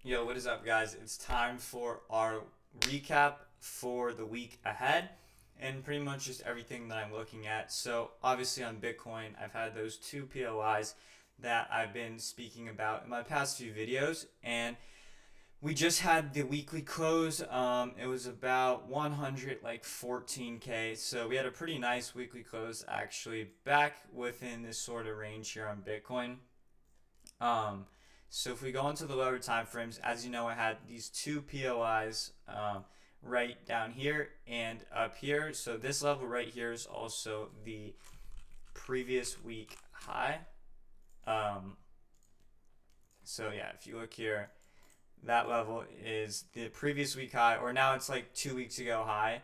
Yo, what is up, guys? It's time for our recap for the week ahead and pretty much just everything that I'm looking at. So, obviously, on Bitcoin, I've had those two POIs that I've been speaking about in my past few videos, and we just had the weekly close. It was about 114K, so we had a pretty nice weekly close actually, back within this sort of range here on Bitcoin. Um, so if we go into the lower time frames, as you know, I had these two POIs right down here and up here. So this level right here is also the previous week high. Um, so yeah, if you look here, that level is the previous week high, or now it's like 2 weeks ago high.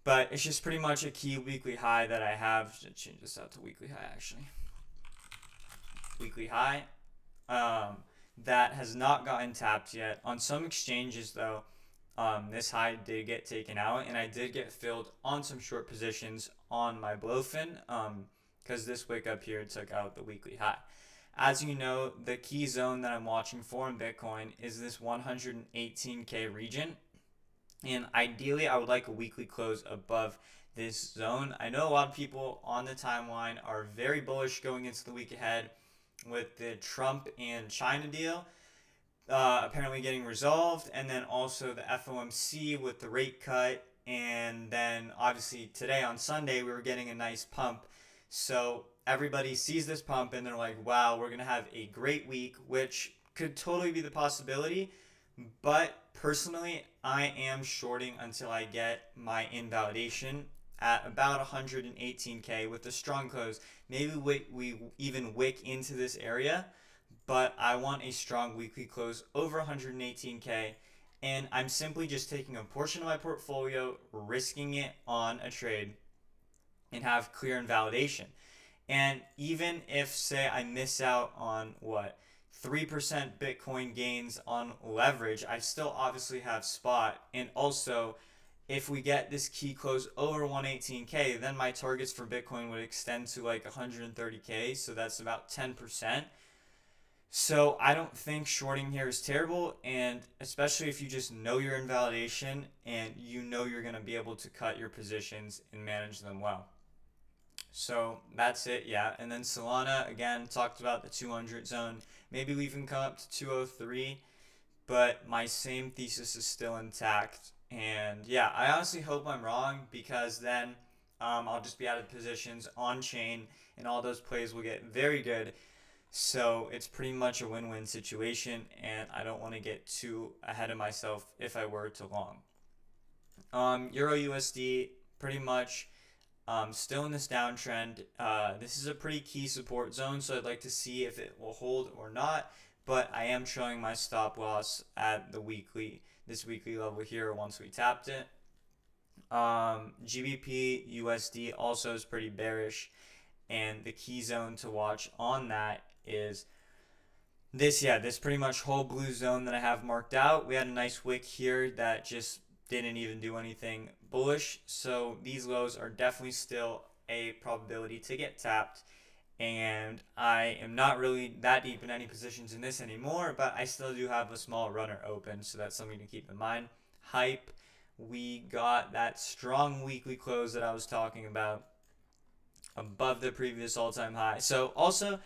But it's just pretty much a key weekly high that I have. Should change this out to weekly high actually. Weekly high that has not gotten tapped yet. On some exchanges, though, this high did get taken out, and I did get filled on some short positions on my Blowfin because this wick up here took out the weekly high. As you know, the key zone that I'm watching for in Bitcoin is this 118K region, and ideally, I would like a weekly close above this zone. I know a lot of people on the timeline are very bullish going into the week ahead with the Trump and China deal apparently getting resolved, and then also the FOMC with the rate cut, and then obviously today on Sunday we were getting a nice pump. So everybody sees this pump and they're like, wow, we're going to have a great week, which could totally be the possibility. But personally, I am shorting until I get my invalidation at about 118K with a strong close. Maybe we even wick into this area, but I want a strong weekly close over 118K. And I'm simply just taking a portion of my portfolio, risking it on a trade, and have clear invalidation. And even if, say, I miss out on 3% Bitcoin gains on leverage, I still obviously have spot. And also, if we get this key close over 118K, then my targets for Bitcoin would extend to like 130K. So that's about 10%. So I don't think shorting here is terrible. And especially if you just know your invalidation and you know you're going to be able to cut your positions and manage them well. So that's it, yeah. And then Solana, again, talked about the 200 zone. Maybe we even come up to 203, but my same thesis is still intact. And yeah, I honestly hope I'm wrong, because then I'll just be out of positions on chain and all those plays will get very good. So it's pretty much a win-win situation, and I don't want to get too ahead of myself if I were to long. Euro USD, pretty much still in this downtrend. This is a pretty key support zone, so I'd like to see if it will hold or not. But I am showing my stop loss at this weekly level here once we tapped it. GBP USD also is pretty bearish, and the key zone to watch on that is this pretty much whole blue zone that I have marked out. We had a nice wick here that just didn't even do anything bullish. So these lows are definitely still a probability to get tapped. And I am not really that deep in any positions in this anymore, but I still do have a small runner open. So that's something to keep in mind. Hype, we got that strong weekly close that I was talking about above the previous all-time high. So also,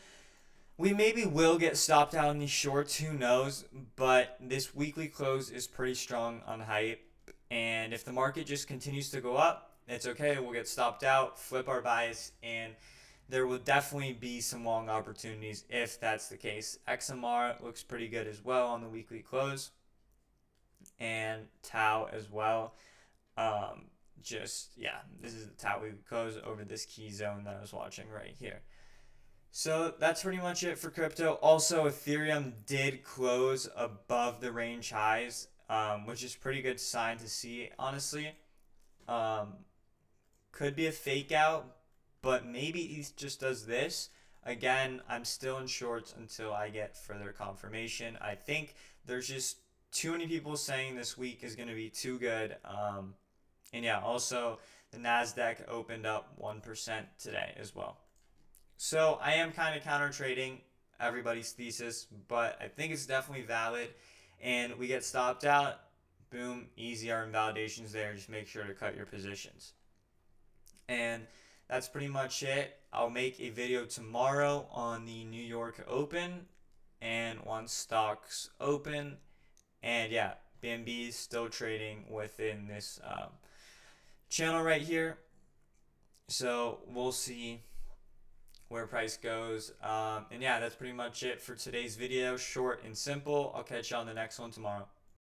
we maybe will get stopped out in these shorts, who knows, but this weekly close is pretty strong on hype. And if the market just continues to go up, it's okay. We'll get stopped out, flip our bias, and there will definitely be some long opportunities if that's the case. XMR looks pretty good as well on the weekly close, and Tau as well. This is the Tau weekly close over this key zone that I was watching right here. So that's pretty much it for crypto. Also, Ethereum did close above the range highs, which is pretty good sign to see, honestly. Could be a fake out, but maybe ETH just does this. Again, I'm still in shorts until I get further confirmation. I think there's just too many people saying this week is going to be too good. And yeah, also the NASDAQ opened up 1% today as well. So I am kind of counter trading everybody's thesis, but I think it's definitely valid. and we get stopped out, boom, easy, our invalidations there. Just make sure to cut your positions. And that's pretty much it. I'll make a video tomorrow on the New York Open and once stocks open. And yeah, BNB is still trading within this channel right here. So we'll see where price goes. And yeah, that's pretty much it for today's video. Short and simple. I'll catch you on the next one tomorrow.